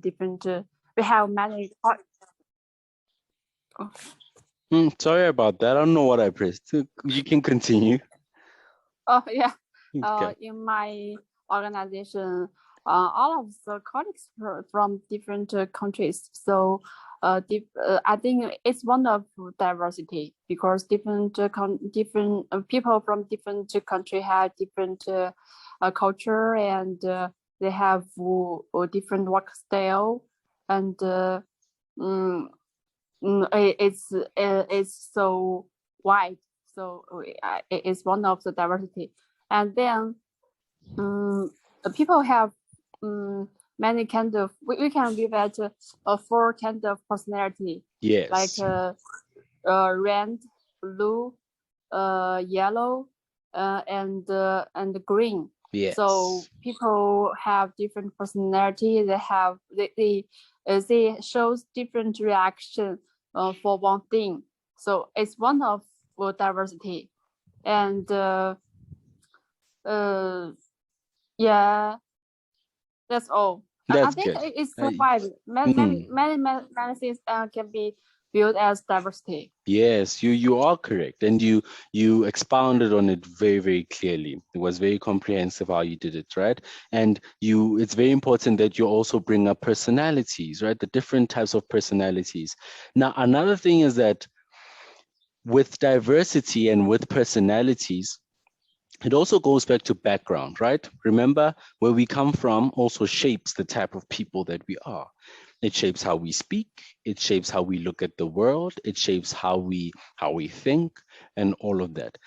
different. We have many. Sorry about that. I don't know what I pressed. You can continue. Oh yeah. Okay. In my organization, all of the colleagues from different countries. So, I think it's one of diversity because different people from different country have different culture, and they have different work style, and it's so wide. So it's one of the diversity, and then people have many kind of we can give that four kind of personality. Yes. Like red, blue, yellow, and green. Yes. So people have different personality. They shows different reaction for one thing. So it's one of diversity, and yeah, that's all. That's I think good. it's survived. Many things can be viewed as diversity. Yes, you are correct, and you expounded on it very, very clearly. It was very comprehensive how you did it, right? And it's very important that you also bring up personalities, right? The different types of personalities. Now, another thing is that with diversity and with personalities, it also goes back to background, right? Remember, where we come from also shapes the type of people that we are. It shapes how we speak, it shapes how we look at the world, it shapes how we think, and all of that.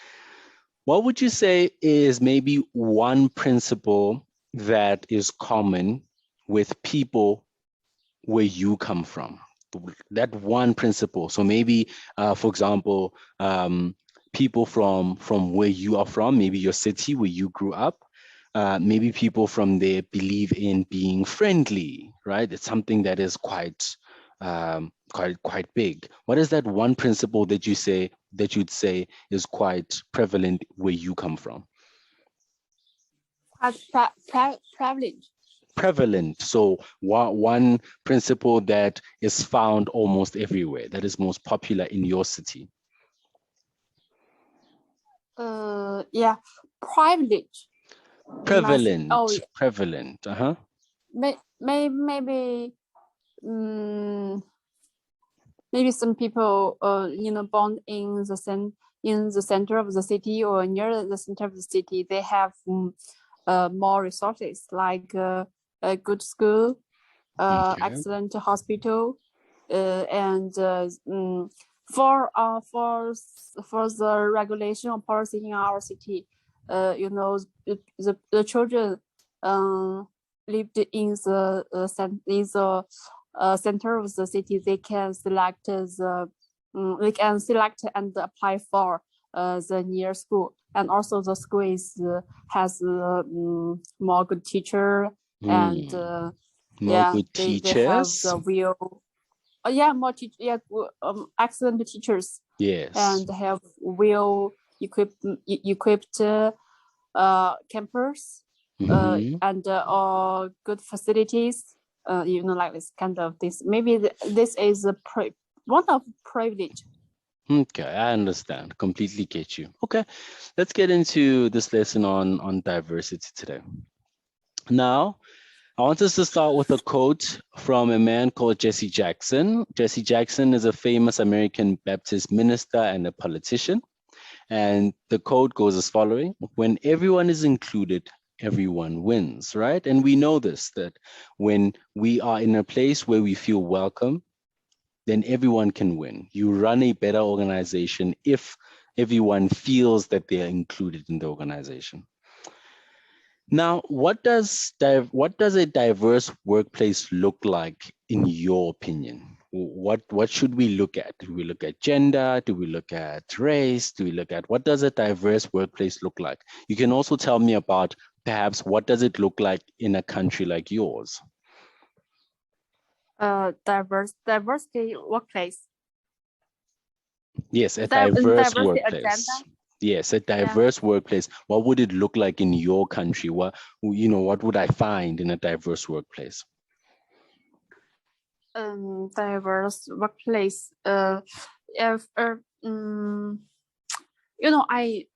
What would you say is maybe one principle that is common with people where you come from? That one principle. So maybe, for example, people from where you are from, maybe your city where you grew up, maybe people from there believe in being friendly, right? It's something that is quite big. What is that one principle that you'd say is quite prevalent where you come from? Privilege. Prevalent. So one principle that is found almost everywhere, that is most popular in your city. Yeah, privilege. Prevalent. Oh, prevalent. Maybe maybe some people born in the center of the city or near the center of the city, they have more resources like a good school, excellent hospital, and for the regulation or policy in our city, the children lived in the center of the city. They can select and apply for the near school, and also the school has more good teacher and good teachers. they have the real excellent teachers. Yes. And have well equipped campus and good facilities. Like this kind of this. Maybe this is one of privilege. Okay, I understand. Completely get you. Okay, let's get into this lesson on diversity today. Now, I want us to start with a quote from a man called Jesse Jackson. Jesse Jackson is a famous American Baptist minister and a politician. And the quote goes as following: when everyone is included, everyone wins, right? And we know this, that when we are in a place where we feel welcome, then everyone can win. You run a better organization if everyone feels that they are included in the organization. Now, what does a diverse workplace look like in your opinion? What should we look at? Do we look at gender? Do we look at race? Do we look at what does a diverse workplace look like? You can also tell me about perhaps what does it look like in a country like yours? Diversity workplace. Yes, a diverse workplace. Agenda. Yes, a diverse workplace. What would it look like in your country? What would I find in a diverse workplace? diverse workplace. If I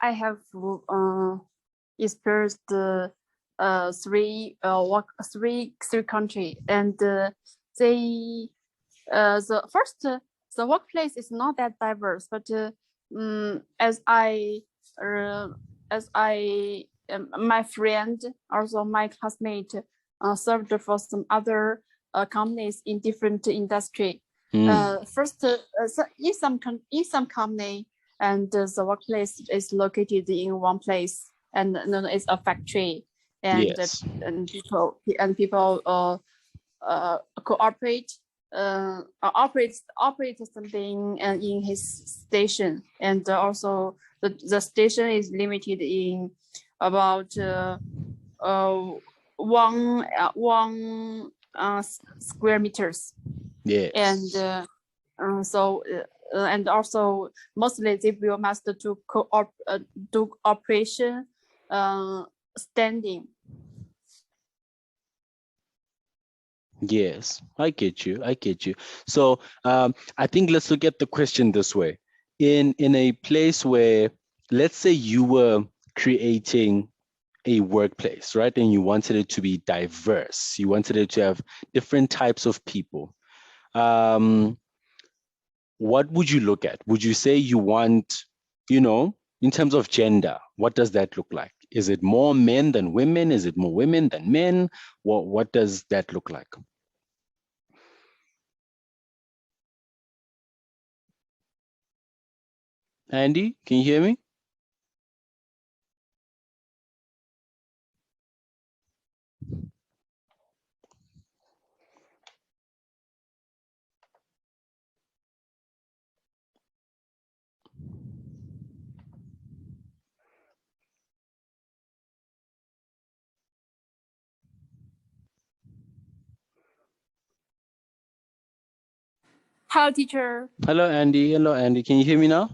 have experienced three country, and they the first the workplace is not that diverse, but as I my friend, also my classmate, served for some other companies in different industry. First, so in some company, and the workplace is located in one place, and it's a factory, and Yes. and people cooperate, operate something in his station, and also the station is limited in about one square meters. Yes. And and also mostly they will must do operation standing. Yes, I get you. So I think let's look at the question this way. In a place where, let's say you were creating a workplace, right? And you wanted it to be diverse. You wanted it to have different types of people. What would you look at? Would you say you want, in terms of gender, what does that look like? Is it more men than women? Is it more women than men? What does that look like? Andy, can you hear me? Hello, teacher. Hello, Andy. Can you hear me now?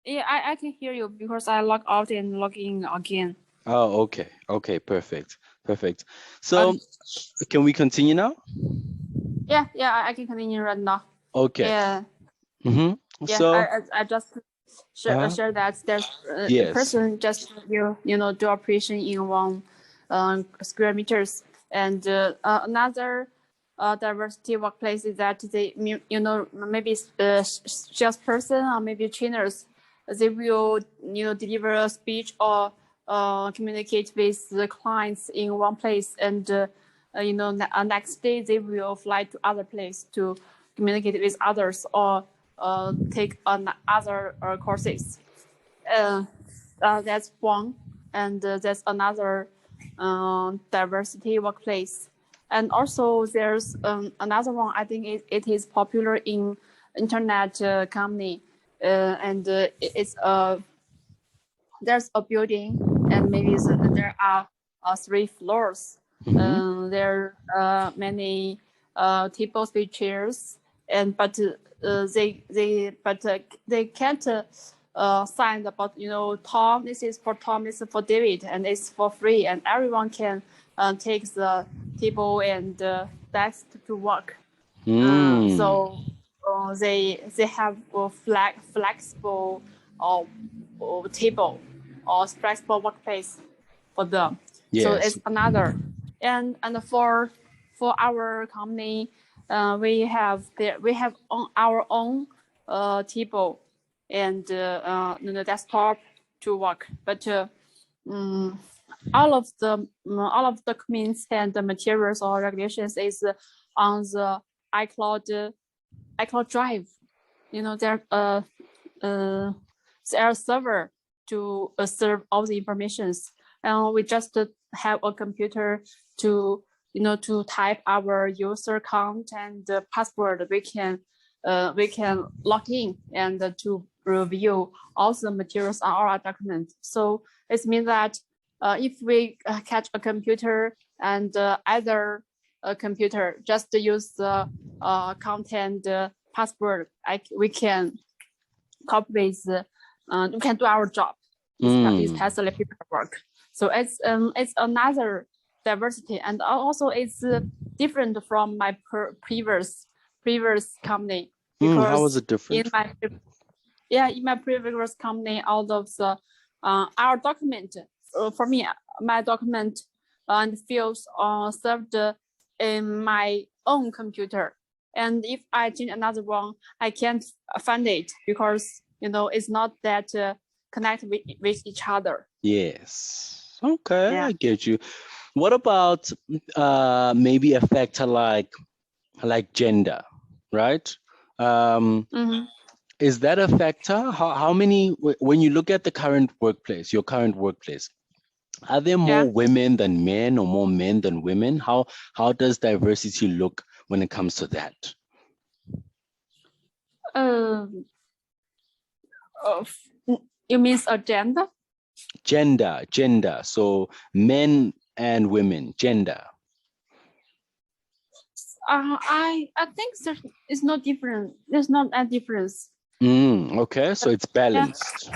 Yeah, I can hear you because I log out and log in again. Oh, okay. Okay, perfect. So can we continue now? Yeah, I can continue right now. Okay. Yeah. Yeah, So I just share that there's a yes. person just do operation in one square meters, and another diversity workplace is that they maybe salesperson or maybe trainers, they will deliver a speech or communicate with the clients in one place, and next day they will fly to other place to communicate with others or take other courses. That's one, and that's another diversity workplace. And also there's another one. I think it is popular in internet company, and it's there's a building, and maybe there are 3 floors. There are many tables with chairs, and they can't sign about Tom. This is for Tom. This is for David, and it's for free, and everyone can take the table and desk to work. So they have a flexible table or flexible workplace for them. Yes. So it's another. And for our company, we have our own table and the desktop to work. But all of the documents and the materials or regulations is on the iCloud Drive. There a server to serve all the informations, and we just have a computer to to type our user account and password. We can log in and to review all the materials on our document. So it means that if we catch a computer and other computer just use the content password, we can copy with we can do our job, especially paperwork. So it's another diversity, and also it's different from my previous company, because How was it different? in my previous company, out of the our document, for me, my document and fields are served in my own computer, and if I change another one, I can't find it, because it's not that connect with each other. Yes. Okay, Yeah. I get you. What about maybe a factor like gender, right? Is that a factor? How many, when you look at the current workplace, your current workplace, are there more women than men or more men than women? How does diversity look when it comes to that? You mean a gender? Gender. So men and women, gender. I think there is no difference. There's not a difference. Okay, so it's balanced.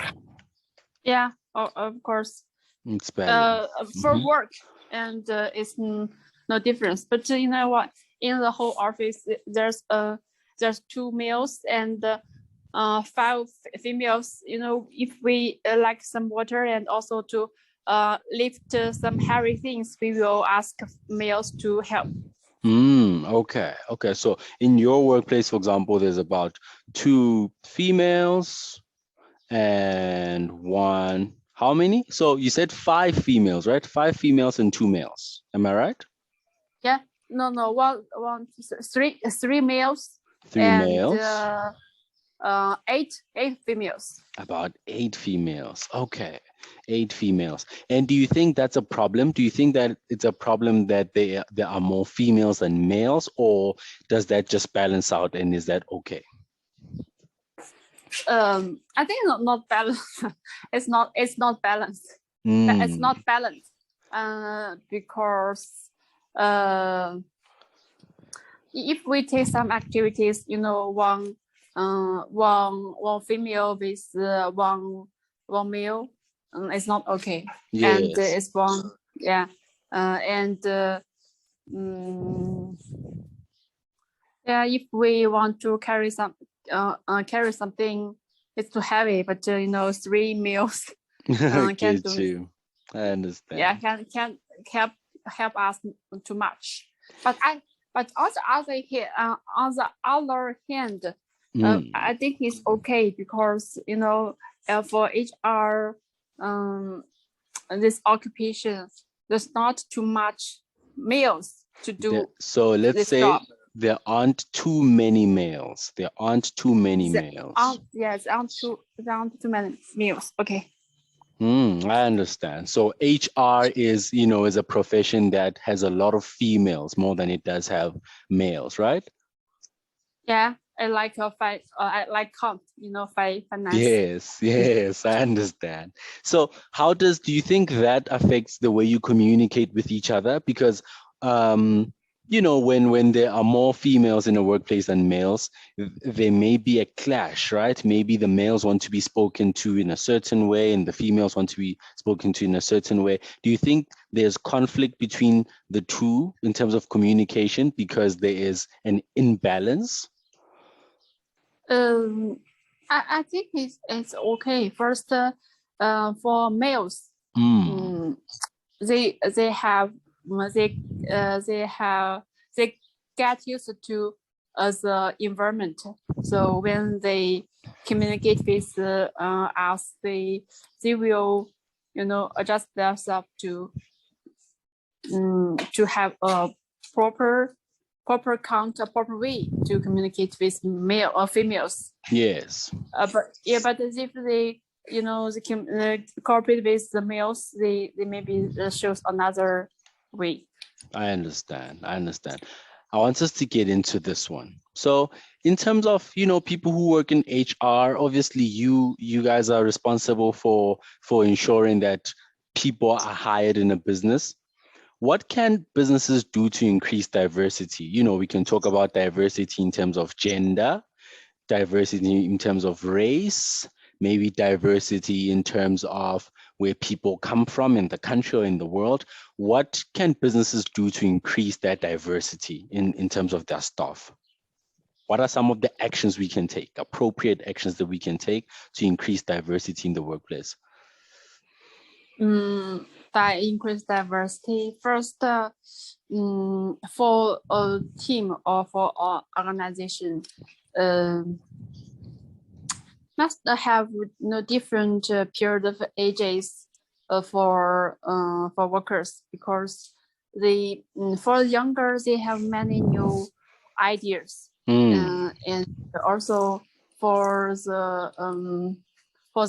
Yeah, of course. It's balanced. For work, and it's no difference. But you know what? In the whole office, there's 2 males and 5 females. If we like some water and also to lift some heavy things, we will ask males to help. Okay. So in your workplace, for example, there's about 2 females and 1. How many? So you said 5 females, right? 5 females and 2 males. Am I right? Yeah. No. 3 males. 3 and, males. 8 females. About 8 females. Okay. 8 females. And do you think that's a problem? Do you think that it's a problem that there are more females than males, or does that just balance out, and is that okay? I think not balanced. It's not balanced. It's not balanced. Because if we take some activities, one female with one male, it's not okay. Yes. And it's one, if we want to carry something, it's too heavy. But 3 males Get you. I understand. Yeah, can help us too much. But on the other hand, I think it's okay, because for HR, this occupation, there's not too much males to do. So let's say job. there aren't too many males. There aren't too many males. There aren't too many males. Okay. I understand. So HR is a profession that has a lot of females more than it does have males, right? Yeah, I like I like count, finance. Yes, I understand. So do you think that affects the way you communicate with each other? Because when there are more females in a workplace than males, there may be a clash, right? Maybe the males want to be spoken to in a certain way and the females want to be spoken to in a certain way. Do you think there's conflict between the two in terms of communication because there is an imbalance? I think it's okay. First, for males, they get used to the environment. So when they communicate with us, they will adjust themselves to have a proper way to communicate with male or females. Yes. But if they cooperate with the males, they maybe shows another way. I understand. I want us to get into this one. So in terms of, people who work in HR, obviously you guys are responsible for ensuring that people are hired in a business. What can businesses do to increase diversity? We can talk about diversity in terms of gender, diversity in terms of race, maybe diversity in terms of where people come from in the country or in the world, what can businesses do to increase that diversity in terms of their staff? What are some of the actions we can take, appropriate actions that we can take to increase diversity in the workplace? By increase diversity, first, for a team or for an organization, must have different period of ages for workers, because they for younger they have many new ideas, and also for the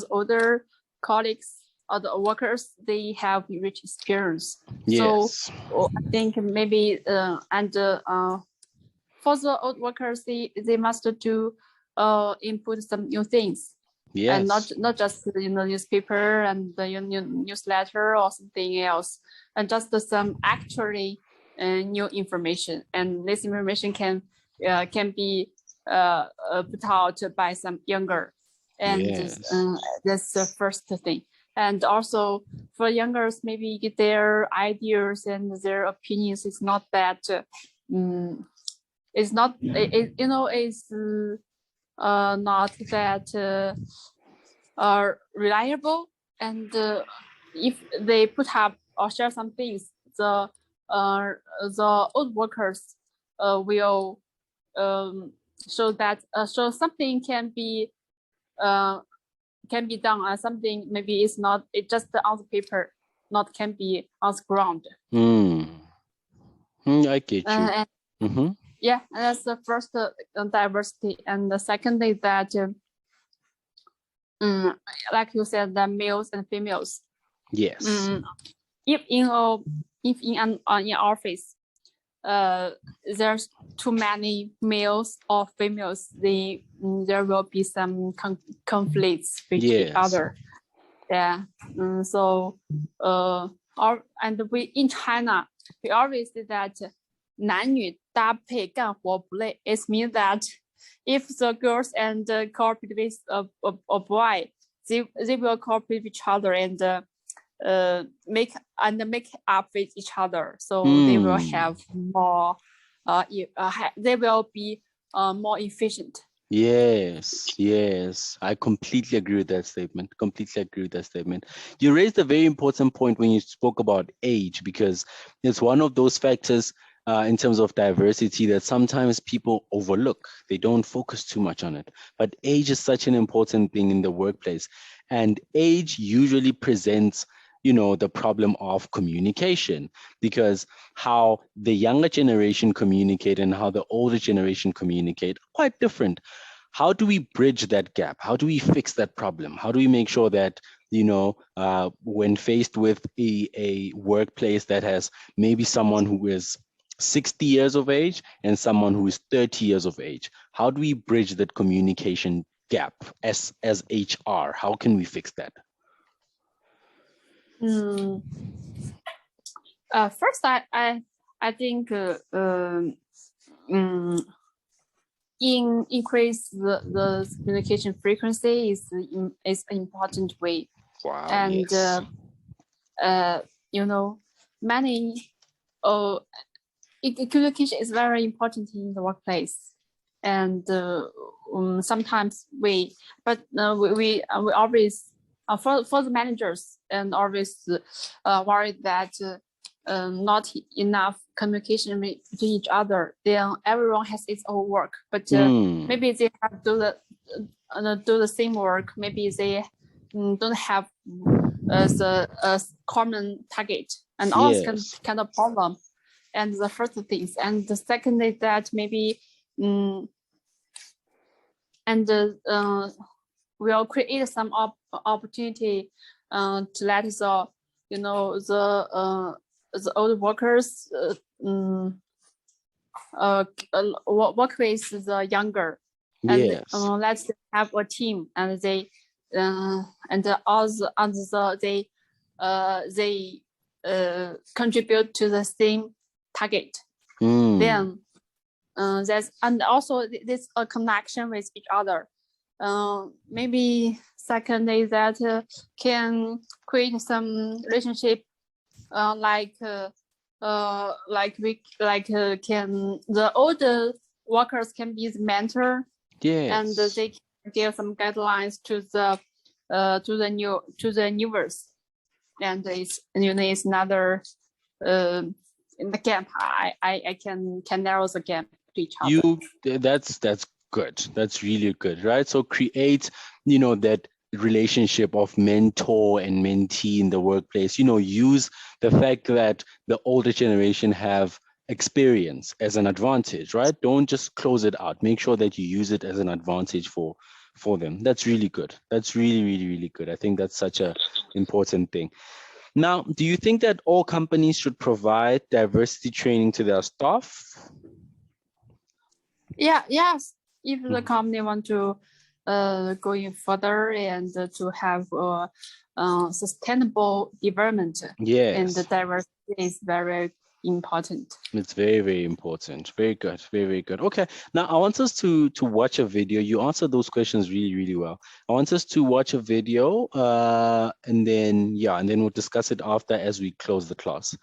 older colleagues or the workers, they have rich experience. Yes. So I think maybe for the old workers, they must do input some new things. Yes. And not just newspaper and the newsletter or something else, and just some actually new information. And this information can be put out by some younger. And yes. That's the first thing. And also for youngers, maybe their ideas and their opinions is not that it's not it's not that reliable. And if they put up or share some things, the old workers will show that so something can be done, something maybe it's not, it just on the paper, not can be on the ground. I get you. Yeah, and that's the first diversity. And the second is that like you said, the males and females. Yes. If in an office there's too many males or females, there will be some conflicts with each other. Yeah. So we in China, we always say that 男女搭配干活不累. It means that if the girls and cooperate with a boy, they will cooperate with each other and make up with each other. So they will have more. They will be more efficient. Yes. I completely agree with that statement. You raised a very important point when you spoke about age, because it's one of those factors in terms of diversity that sometimes people overlook. They don't focus too much on it. But age is such an important thing in the workplace. And age usually presents the problem of communication, because how the younger generation communicate and how the older generation communicate are quite different. How do we bridge that gap? How do we fix that problem? How do we make sure that, when faced with a workplace that has maybe someone who is 60 years of age and someone who is 30 years of age, how do we bridge that communication gap as HR? How can we fix that? First, I think increase the communication frequency is an important way. Wow. And many communication is very important in the workplace. And sometimes we always for the managers and always worried that not enough communication between each other. Then everyone has its own work, but maybe they have to do the same work. Maybe they don't have the common target, and all this kind of problem. And the first things, and the second is that maybe we'll create some opportunity to let the old workers work with the younger. And let's have a team, and they contribute to the same target. Then that's, and also this a connection with each other. Maybe Second is that can create some relationship, can the older workers can be the mentor, and they can give some guidelines to the newers, and it's another in the gap. I can narrow the gap to each other. That's good. That's really good, right? So create, that relationship of mentor and mentee in the workplace. Use the fact that the older generation have experience as an advantage, right? Don't just close it out. Make sure that you use it as an advantage for them. That's really good. That's really, really, really good. I think that's such a important thing. Now, do you think that all companies should provide diversity training to their staff? Yes. If the company want to going further and to have sustainable development, and the diversity is very important. It's very, very important. Very good. Very, very good. Okay. Now I want us to watch a video. You answered those questions really, really well. I want us to watch a video and then we'll discuss it after as we close the class.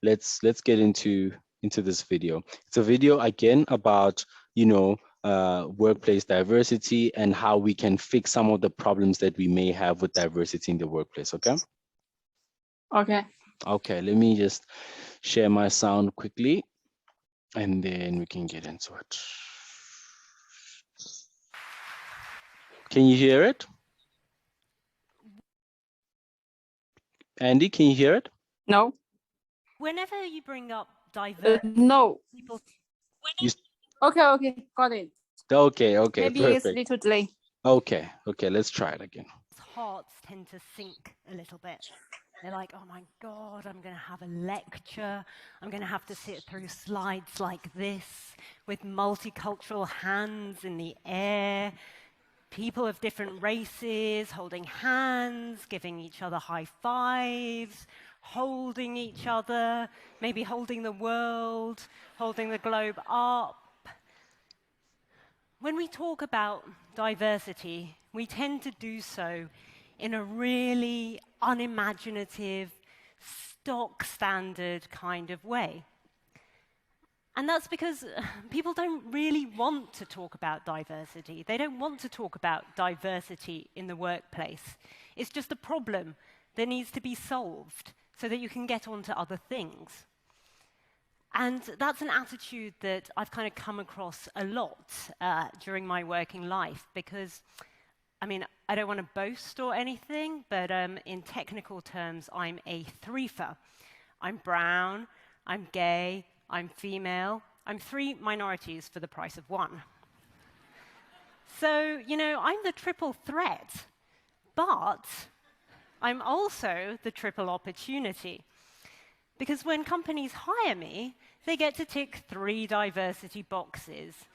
Let's get into this video. It's a video again about, workplace diversity and how we can fix some of the problems that we may have with diversity in the workplace. Okay. Okay, let me just share my sound quickly and then we can get into it. Can you hear it? Andy, can you hear it? No. Whenever you bring up diversity, no. People... Okay, got it. Okay, maybe perfect. It's a little delay. Okay, let's try it again. Hearts tend to sink a little bit. They're like, oh my God, I'm going to have a lecture. I'm going to have to sit through slides like this with multicultural hands in the air, people of different races holding hands, giving each other high fives, holding each other, maybe holding the world, holding the globe up. When we talk about diversity, we tend to do so in a really unimaginative, stock standard kind of way. And that's because people don't really want to talk about diversity. They don't want to talk about diversity in the workplace. It's just a problem that needs to be solved so that you can get on to other things. And that's an attitude that I've kind of come across a lot during my working life because, I don't want to boast or anything, but in technical terms, I'm a threefer. I'm brown, I'm gay, I'm female. I'm 3 minorities for the price of 1. So, I'm the triple threat, but I'm also the triple opportunity. Because when companies hire me, they get to tick 3 diversity boxes.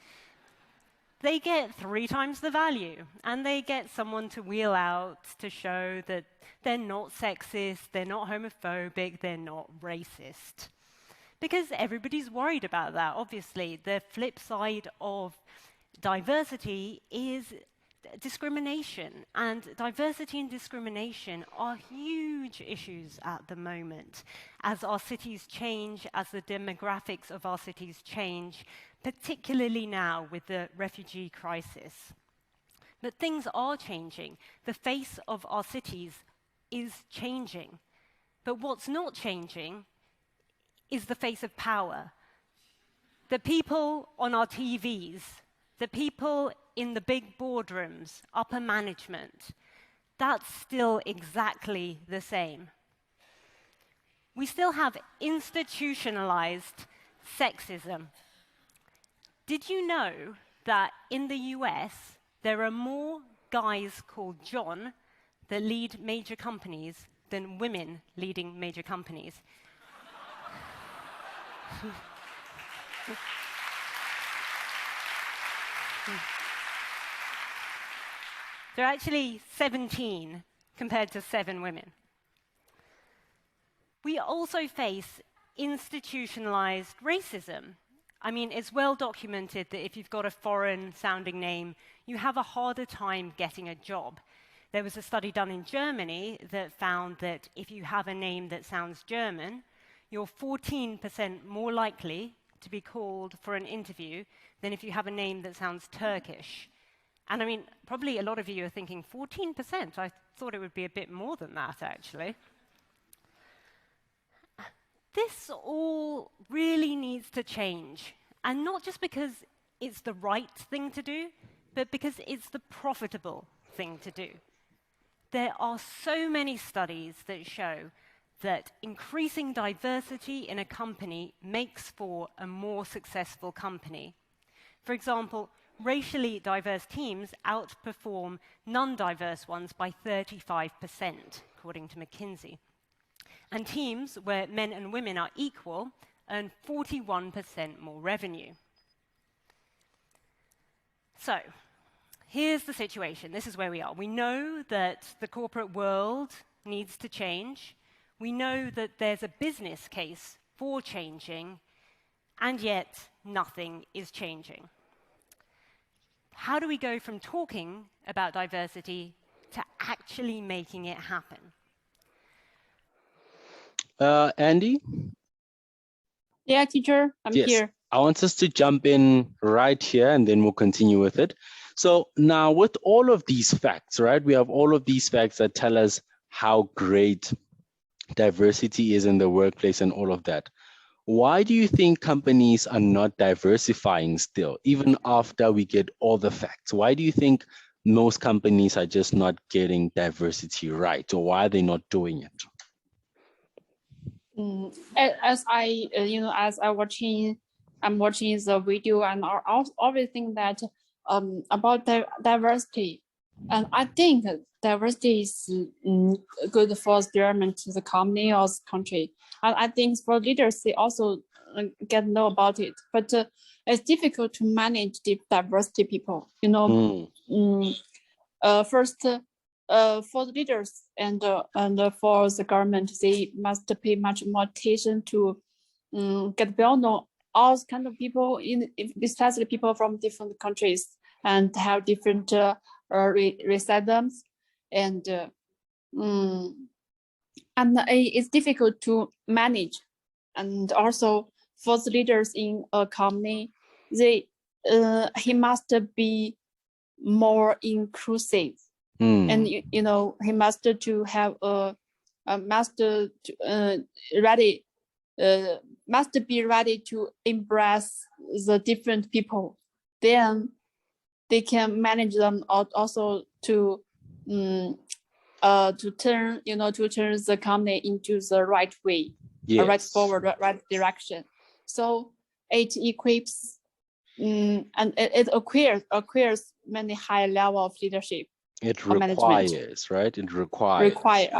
They get 3 times the value, and they get someone to wheel out to show that they're not sexist, they're not homophobic, they're not racist. Because everybody's worried about that, obviously. The flip side of diversity is discrimination, and diversity and discrimination are huge issues at the moment as our cities change, as the demographics of our cities change, particularly now with the refugee crisis. But things are changing. The face of our cities is changing. But what's not changing is the face of power. The people on our TVs, the people in the big boardrooms, upper management, that's still exactly the same. We still have institutionalized sexism. Did you know that in the US, there are more guys called John that lead major companies than women leading major companies? There are actually 17 compared to 7 women. We also face institutionalized racism. It's well documented that if you've got a foreign-sounding name, you have a harder time getting a job. There was a study done in Germany that found that if you have a name that sounds German, you're 14% more likely to be called for an interview than if you have a name that sounds Turkish. And I mean, probably a lot of you are thinking, 14%? I thought it would be a bit more than that, actually. This all really needs to change, and not just because it's the right thing to do, but because it's the profitable thing to do. There are so many studies that show that increasing diversity in a company makes for a more successful company. For example, racially diverse teams outperform non-diverse ones by 35%, according to McKinsey. And teams where men and women are equal earn 41% more revenue. So, here's the situation. This is where we are. We know that the corporate world needs to change. We know that there's a business case for changing, and yet nothing is changing. How do we go from talking about diversity to actually making it happen? Andy? Yeah, teacher, I'm Yes. here. I want us to jump in right here and then we'll continue with it. So now with all of these facts, right, we have all of these facts that tell us how great diversity is in the workplace and all of that. Why do you think companies are not diversifying still, even after we get all the facts? Why do you think most companies are just not getting diversity right, or why are they not doing it? As I, as I'm watching the video, and I always think that about diversity, and I think diversity is good for experiment to the company or the country. And I think for leaders, they also get to know about it. But it's difficult to manage the diversity people. First, for the leaders and for the government, they must pay much more attention to get well know all kind of people, especially people from different countries, and have different residents, and it's difficult to manage. And also for the leaders in a company, he must be more inclusive. And he must to have must be ready to embrace the different people. Then they can manage them also to turn the company into the right way, yes. Right forward, right direction. So it equips and it acquires many high level of leadership. It requires, right? It requires. Require.